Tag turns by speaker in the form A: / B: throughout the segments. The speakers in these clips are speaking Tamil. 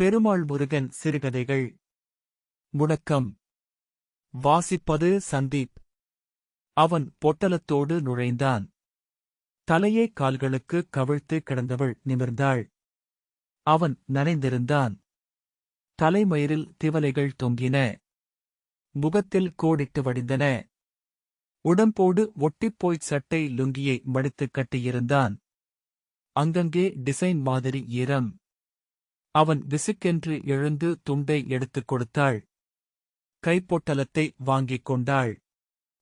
A: பெருமாள் முருகன் சிறுகதைகள். முடக்கம். வாசிப்பது சந்தீப். அவன் பொட்டலத்தோடு நுழைந்தான். தலையை கால்களுக்கு கவிழ்த்து கிடந்தவள் நிமிர்ந்தாள். அவன் நனைந்திருந்தான். தலைமயிரில் திவலைகள் தொங்கின. முகத்தில் கோடிட்டு வடிந்தன. உடம்போடு ஒட்டிப்போய்ச் சட்டை லுங்கியை மடித்துக் கட்டியிருந்தான். அங்கங்கே டிசைன் மாதிரி ஈரம். அவன் விசுக்கென்று எழுந்து துண்டை எடுத்துக் கொடுத்தாள். கைப்பொட்டலத்தை வாங்கிக் கொண்டாள்.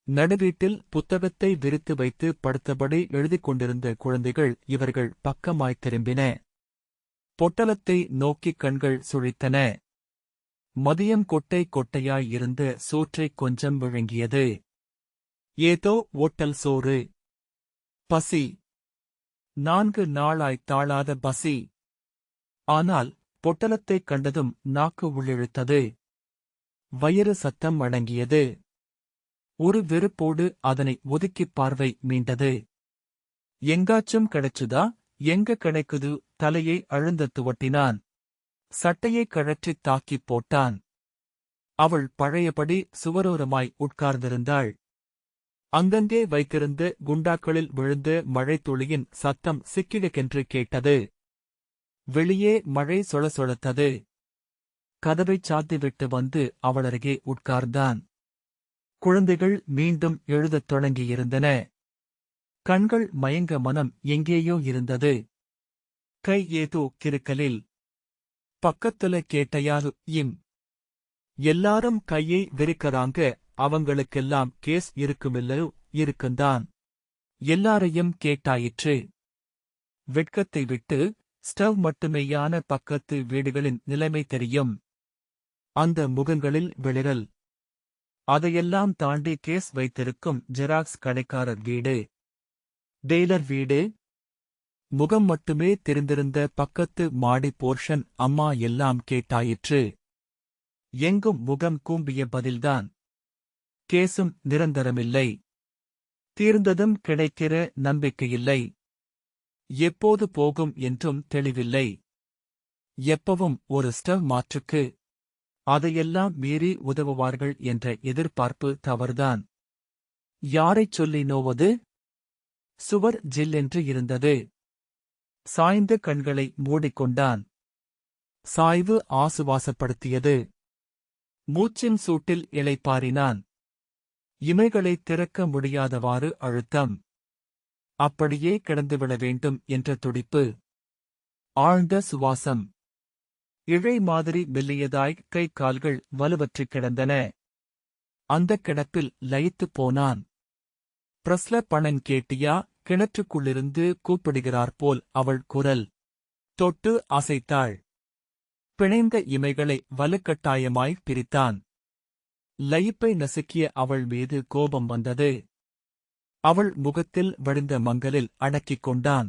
A: நடுவீட்டில் புத்தகத்தை விரித்து வைத்து படுத்தபடி எழுதிக் கொண்டிருந்த குழந்தைகள் இவர்கள் பக்கமாய்த் திரும்பின. பொட்டலத்தை நோக்கிக் கண்கள் சுழித்தன. மதியம் கொட்டை கொட்டையாய் இருந்த சோற்றைக் கொஞ்சம் விழுங்கியது. ஏதோ ஓட்டல் சோறு. பசி. 4 நாளாய்த் தாழாத பசி. ஆனால் பொட்டலத்தைக் கண்டதும் நாக்கு உள்ளிழுத்தது. வயிறு சத்தம் அடங்கியது. ஒரு வெறுப்போடு அதனை ஒதுக்கிப் பார்வை மீண்டது. எங்காச்சும் கிடைச்சுதா? எங்க கிடைக்குது? தலையை அழுந்தத் துவட்டினான். சட்டையைக் கழற்றித் தாக்கிப் போட்டான். அவள் பழையபடி சுவரோரமாய் உட்கார்ந்திருந்தாள். அங்கங்கே வைத்திருந்த குண்டாக்களில் விழுந்த மழைத்துளியின் சத்தம் சிக்கிடக்கென்று கேட்டது. வெளியே மழை சொளசொளத்தது. கதவைச் சாத்திவிட்டு வந்து அவளருகே உட்கார்ந்தான். குழந்தைகள் மீண்டும் எழுதத் தொடங்கியிருந்தன. கண்கள் மயங்க மனம் எங்கேயோ இருந்தது. கை ஏதோ கிறுக்கலில். பக்கத்துல கேட்டயாரு இம். எல்லாரும் கையை விரிக்கறாங்க. அவங்களுக்கெல்லாம் கேஸ் இருக்குமில்லோ? இருக்குந்தான். எல்லாரையும் கேட்டாயிற்று. வெட்கத்தை விட்டு ஸ்டவ் மட்டுமேயான பக்கத்து வீடுகளின் நிலைமை தெரியும். அந்த முகங்களில் வெளிரல். அதையெல்லாம் தாண்டி கேஸ் வைத்திருக்கும் ஜெராக்ஸ் கடைக்காரர் வீடு, டெய்லர் வீடு. முகம் மட்டுமே தெரிந்திருந்த பக்கத்து மாடி போர்ஷன் அம்மா எல்லாம் கேட்டாயிற்று. எங்கும் முகம் கூம்பிய பதில்தான். கேசும் நிரந்தரமில்லை. தீர்ந்ததும் கிடைக்கிற நம்பிக்கையில்லை. எப்போது போகும் என்றும் தெளிவில்லை. எப்பவும் ஒரு ஸ்டவ் மாற்றுக்கு. அதையெல்லாம் மீறி உதவுவார்கள் என்ற எதிர்பார்ப்பு தவறுதான். யாரைச் சொல்லி நோவது? சுவர் ஜில்லென்று இருந்தது. சாய்ந்த கண்களை மூடிக்கொண்டான். சாய்வு ஆசுவாசப்படுத்தியது. மூச்சின் சூட்டில் இளைப்பாறினான். இமைகளைத் திறக்க முடியாதவாறு அழுத்தம். அப்படியே கிடந்துவிட வேண்டும் என்ற துடிப்பு. ஆழ்ந்த சுவாசம். இழை மாதிரி மெல்லியதாய் கை கால்கள் வலுவற்றிக் கிடந்தன. அந்தக் கிடப்பில் லயித்துப் போனான். பிரஸ்ல பணன் கேட்டியா? கிணற்றுக்குள்ளிருந்து கூப்பிடுகிறாற்போல் அவள் குரல். தொட்டு அசைத்தாள். பிணைந்த இமைகளை வலுக்கட்டாயமாய்ப் பிரித்தான். லயிப்பை நசுக்கிய அவள் மீது கோபம் வந்தது. அவள் முகத்தில் வடிந்த மங்கலில் அடக்கிக் கொண்டான்.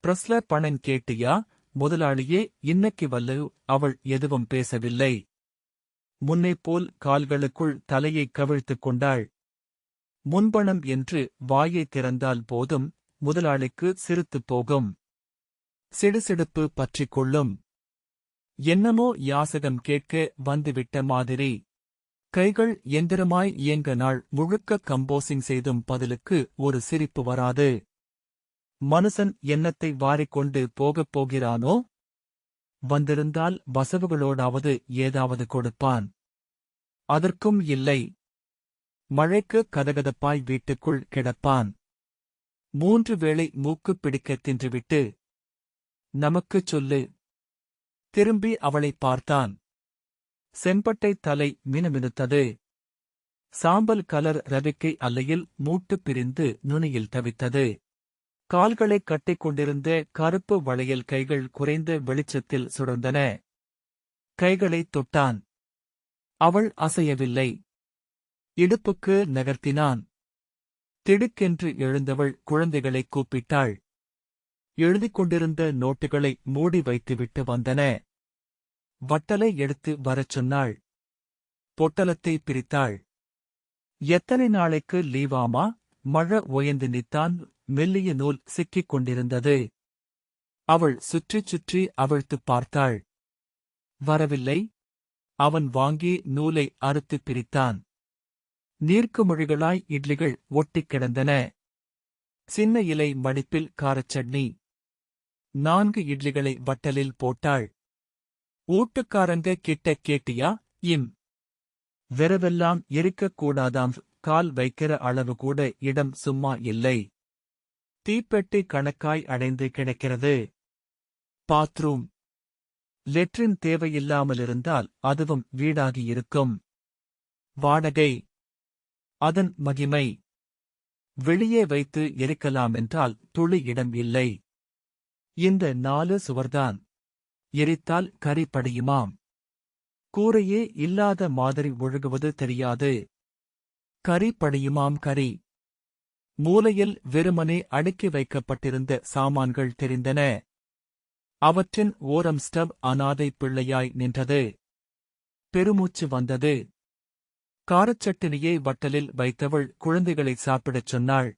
A: பிரஸ்ல பணன் கேட்டியா? முதலாளியே இன்னைக்கு வல்லு. அவள் எதுவும் பேசவில்லை. முன்னைப்போல் கால்களுக்குள் தலையைக் கவிழ்த்துக் கொண்டாள். முன்பணம் என்று வாயைத் திறந்தால் போதும், முதலாளிக்கு சிரித்துப் போகும். சிடுசிடுப்பு பற்றிக் கொள்ளும். என்னமோ யாசகம் கேட்க வந்துவிட்ட மாதிரி. கைகள் எந்திரமாய் இயங்க நாள் முழுக்க கம்போசிங் செய்தும் பதிலுக்கு ஒரு சிரிப்பு வராது. மனுஷன் எண்ணத்தை வாரிக்கொண்டு போகப் போகிறானோ? வந்திருந்தால் வசவுகளோடாவது ஏதாவது கொடுப்பான். அதற்கும் இல்லை. மழைக்கு கதகதப்பாய் வீட்டுக்குள் கிடப்பான். 3 வேளை மூக்குப் பிடிக்கத் தின்றுவிட்டு. நமக்குச் சொல்லு. திரும்பி அவளைப் பார்த்தான். செம்பட்டைத் தலை மினுமினுத்தது. சாம்பல் கலர் ரவிக்கை அல்லையில் மூட்டு பிரிந்து நுனியில் தவித்தது. கால்களைக் கட்டிக் கொண்டிருந்த கருப்பு வளையல் கைகள் குறைந்த வெளிச்சத்தில் சுடர்ந்தன. கைகளைத் தொட்டான். அவள் அசையவில்லை. இடுப்புக்கு நகர்த்தினான். திடுக்கென்று எழுந்தவள் குழந்தைகளைக் கூப்பிட்டாள். எழுதிக் கொண்டிருந்த நோட்டுகளை மூடி வைத்துவிட்டு வந்தன. வட்டலை எடுத்து வரச் சொன்னாள். பொட்டலத்தை பிரித்தாள். எத்தனை நாளைக்கு லீவாமா? மழை ஓயந்து நித்தான். மெல்லிய நூல் சிக்கிக் கொண்டிருந்தது. அவள் சுற்றிச் சுற்றி அவிழ்த்துப் பார்த்தாள். வரவில்லை. அவன் வாங்கி நூலை அறுத்துப் பிரித்தான். நீர்க்குமிழிகளாய் இட்லிகள் ஒட்டிக் கிடந்தன. சின்ன இலை மடிப்பில் காரச்சட்னி. 4 இட்லிகளை வட்டலில் போட்டாள். ஊட்டுக்காரங்க கிட்ட கேட்டியா? இம். வெறவெல்லாம் எரிக்கக் கூடாதாம். கால் வைக்கிற அளவு கூட இடம் சும்மா இல்லை. தீப்பெட்டி கணக்காய் அடைந்து கிடக்கிறது. பாத்ரூம். லெட்ரின் தேவையில்லாமலிருந்தால் அதுவும் வீடாகியிருக்கும். வாடகை. அதன் மகிமை. வெளியே வைத்து எரிக்கலாமென்றால் துளி இடம் இல்லை. இந்த 4 சுவர்தான். எரித்தால் கரி படியுமாம். கூரையே இல்லாத மாதிரி ஒழுகுவது தெரியாது. கரி படியுமாம். கரி. மூலையில் வெறுமனே அடுக்கி வைக்கப்பட்டிருந்த சாமான்கள் தெரிந்தன. அவற்றின் ஓரம் ஸ்டவ் அனாதை பிள்ளையாய் நின்றது. பெருமூச்சு வந்தது. காரச்சட்டினியை வட்டலில் வைத்தவள் குழந்தைகளை சாப்பிடச் சொன்னாள்.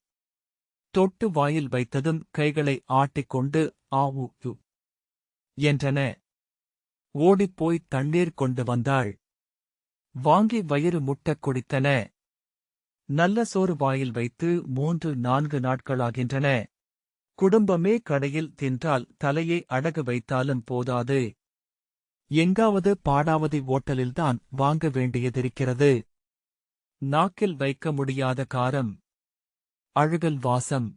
A: தொட்டு வாயில் வைத்ததும் கைகளை ஆட்டிக்கொண்டு ஆவு என்றன. ஓடிப்போய் தண்ணீர் கொண்டு வந்தாள். வாங்கி வயிறு முட்டக் குடித்தன. நல்ல சோறு வாயில் வைத்து 3-4 நாட்களாகின்றன. குடும்பமே கடையில் தின்றால் தலையை அடகு வைத்தாலும் போதாது. எங்காவது பாடாவதி ஓட்டலில்தான் வாங்க வேண்டியதிருக்கிறது. நாக்கில் வைக்க முடியாத காரம். அழுகல் வாசம்.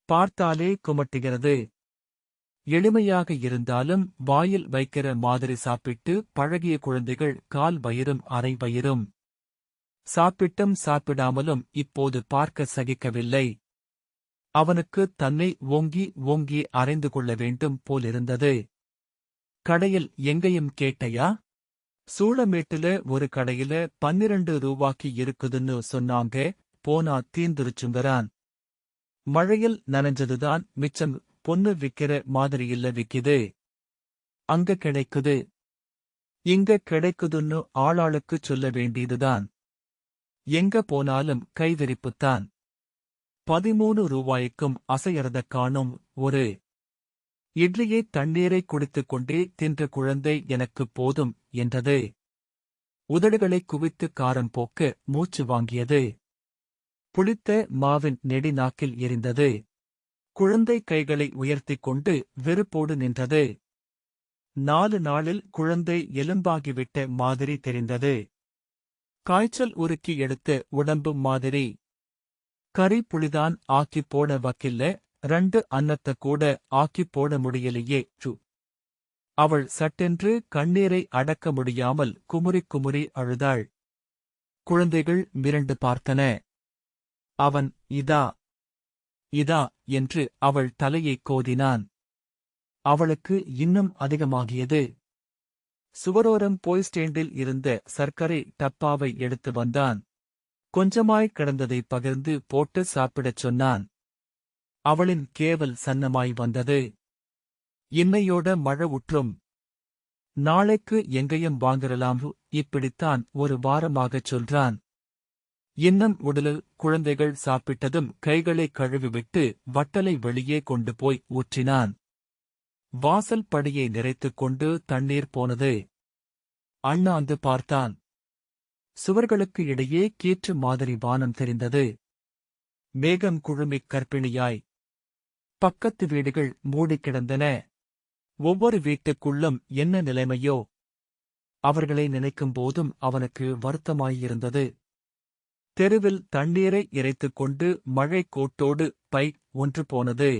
A: பார்த்தாலே குமட்டுகிறது. எளிமையாக இருந்தாலும் வாயில் வைக்கிற மாதிரி சாப்பிட்டு பழகிய குழந்தைகள் கால் வயிறும் அரை வயிறும். சாப்பிட்டும் சாப்பிடாமலும் இப்போது பார்க்க சகிக்கவில்லை. அவனுக்கு தன்னை ஓங்கி ஓங்கி அறைந்து கொள்ள வேண்டும் போலிருந்தது. கடையில் எங்கேயும் கேட்டையா? சூளமேட்டுல ஒரு கடையில 12 ரூபாய்க்கு இருக்குதுன்னு சொன்னாங்க. போனா தீந்துருச்சுங்கறான். மழையில் நனைஞ்சதுதான் மிச்சம். பொண்ணு விக்கிற மாதிரியில்ல விக்கிது. அங்க கிடைக்குது. இங்க கிடைக்குதுன்னு ஆளாளுக்குச் சொல்ல வேண்டியதுதான். எங்க போனாலும் கைவிரிப்புத்தான். 13 ரூபாய்க்கும் அசையறத காணும். ஒரு இட்லியை தண்ணீரை குடித்துக் கொண்டே தின்ற குழந்தை எனக்குப் போதும் என்றது. உதடுகளை குவித்து காரம் போக்க மூச்சு வாங்கியது. புளித்த மாவின் நெடி நாக்கில் எரிந்தது. குழந்தை கைகளை உயர்த்திக் கொண்டு வெறுப்போடு நின்றது. 4 நாளில் குழந்தை எலும்பாகிவிட்ட மாதிரி தெரிந்தது. காய்ச்சல் உருக்கி எடுத்த உடம்பு மாதிரி. கறி புளிதான் ஆக்கிப் போட வக்கில்ல. 2 அன்னத்த கூட ஆக்கிப் போட முடியலையே. அவள் சட்டென்று கண்ணீரை அடக்க முடியாமல் குமுறி குமுறி அழுதாள். குழந்தைகள் மிரண்டு பார்த்தன. அவன் இதா இதா என்று அவள் தலையைக் கோதினான். அவளுக்கு இன்னும் அதிகமாகியது. சுவரோரம் போய் ஸ்டேண்டில் இருந்த சர்க்கரை டப்பாவை எடுத்து வந்தான். கொஞ்சமாய் கிடந்ததை பகிர்ந்து போட்டு சாப்பிடச் சொன்னான். அவளின் கேவல் சன்னமாய் வந்தது. இன்னையோட மழை உற்றும். நாளைக்கு எங்கேயும் வாங்கலாம். இப்படித்தான் ஒரு வாரமாகச் சொல்றான். இன்னும் உடலு. குழந்தைகள் சாப்பிட்டதும் கைகளை கழுவிவிட்டு வட்டலை வெளியே கொண்டு போய் ஊற்றினான். வாசல் படியை நிறைத்துக் கொண்டு தண்ணீர் போனது. அண்ணாந்து பார்த்தான். சுவர்களுக்கு இடையே கீற்று மாதிரி வானம் தெரிந்தது. மேகம் குழுமிக் கர்ப்பிணியாய். பக்கத்து வீடுகள் மூடிக் கிடந்தன. ஒவ்வொரு வீட்டுக்குள்ளும் என்ன நிலைமையோ? அவர்களை நினைக்கும் போதும் அவனுக்கு வருத்தமாயிருந்தது. தெருவில் தண்ணீரை இறைத்துக் கொண்டு மழை கோட்டோடு பை ஒன்று போனது.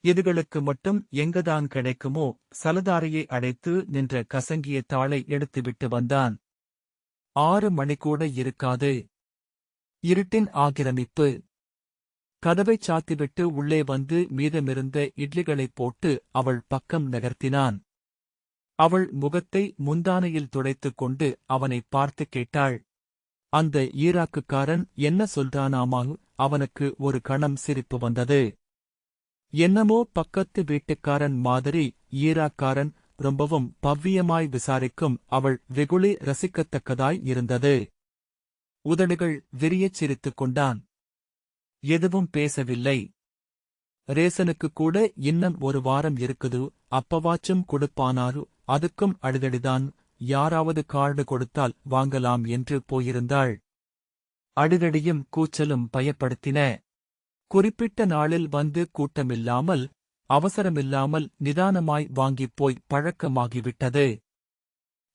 A: இதுகளுக்கு மட்டும் எங்கதான் கிடைக்குமோ? சலதாரையை அடைத்து நின்ற கசங்கிய தாளை எடுத்துவிட்டு வந்தான். 6 மணி கூட இருக்காது. இருட்டின் ஆக்கிரமிப்பு. கதவைச் சாத்திவிட்டு உள்ளே வந்து மீதமிருந்த இட்லிகளைப் போட்டு அவள் பக்கம் நகர்த்தினான். அவள் முகத்தை முந்தானையில் துடைத்துக் கொண்டு அவனைப் பார்த்து கேட்டாள். அந்த ஈராக்குக்காரன் என்ன சொல்றானாமா? அவனுக்கு ஒரு கணம் சிரிப்பு வந்தது. என்னமோ பக்கத்து வீட்டுக்காரன் மாதிரி ஈராக்காரன் ரொம்பவும் பவ்யமாய் விசாரிக்கும் அவள் வெகுளி ரசிக்கத்தக்கதாய் இருந்தது. உதடுகள் விரியச் சிரித்துக் கொண்டான். எதுவும் பேசவில்லை. ரேசனுக்கு கூட இன்னும் ஒரு வாரம் இருக்குது. அப்பவாச்சும் கொடுப்பானாரு. அதுக்கும் அடிதடிதான். யாராவது கார்டு கொடுத்தால் வாங்கலாம் என்று போயிருந்தாள். அடிதடியும் கூச்சலும் பயப்படுத்தின. குறிப்பிட்ட நாளில் வந்து கூட்டமில்லாமல், அவசரமில்லாமல் நிதானமாய் வாங்கிப் போய் பழக்கமாகிவிட்டது.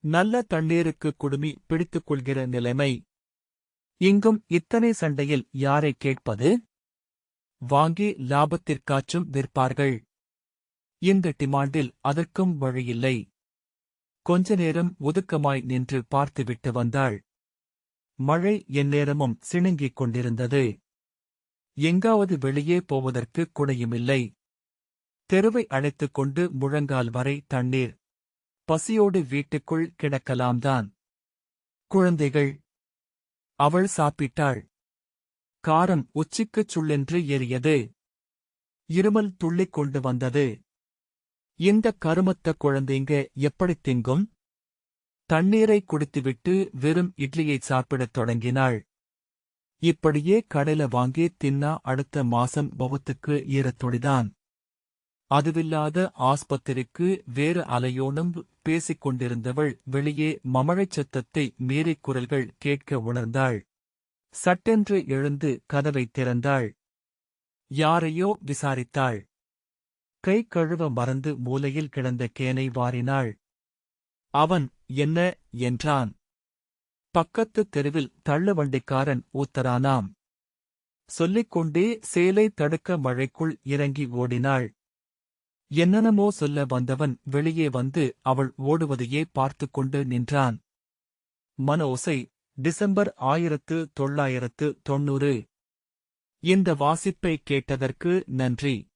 A: நல்ல தண்ணீருக்கு குடுமி பிடித்துக் கொள்கிற நிலைமை. இங்கும் இத்தனை சண்டையில் யாரைக் கேட்பது? வாங்கி லாபத்திற்காச்சும் விற்பார்கள். இந்த டிமாண்டில் அதற்கும் வழியில்லை. கொஞ்ச நேரம் ஒதுக்கமாய் நின்று பார்த்துவிட்டு வந்தாள். மழை எந்நேரமும் சிணுங்கிக் கொண்டிருந்தது. எங்காவது வெளியே போவதற்கு குடையுமில்லை. தெருவை அழைத்துக் கொண்டு முழங்கால் வரை தண்ணீர். பசியோடு வீட்டுக்குள் கிடக்கலாம்தான். குழந்தைகள். அவள் சாப்பிட்டாள். காரம் உச்சிக்குச் சுள்ளென்று ஏறியது. இருமல் துள்ளிக் கொண்டு வந்தது. இந்த கருமத்த குழந்தைங்க எப்படித் திங்கும்? தண்ணீரை குடித்துவிட்டு வெறும் இட்லியைச் சாப்பிடத் தொடங்கினாள். இப்படியே கடையில வாங்கி தின்னா அடுத்த மாசம் பவத்துக்கு ஈரத்தொடிதான். அதுவில்லாத ஆஸ்பத்திரிக்கு வேறு அலையோனும் பேசிக் கொண்டிருந்தவள் வெளியே மமழைச் சத்தத்தை மீறிக் குரல்கள் கேட்க உணர்ந்தாள். சட்டென்று எழுந்து கதவைத் திறந்தாள். யாரையோ விசாரித்தாள். கை கழுவ மறந்து மூலையில் கிடந்த கேனை வாரினாள். அவன் என்ன என்றான். பக்கத்துத் தெருவில் தள்ளுவண்டிக்காரன் ஊத்தரானாம். சொல்லிக்கொண்டே சேலை தடுக்க மழைக்குள் இறங்கி ஓடினாள். என்னென்னமோ சொல்ல வந்தவன் வெளியே வந்து அவள் ஓடுவதையே பார்த்துக் கொண்டு நின்றான். மனோசை டிசம்பர் 1990. இந்த வாசிப்பை கேட்டதற்கு நன்றி.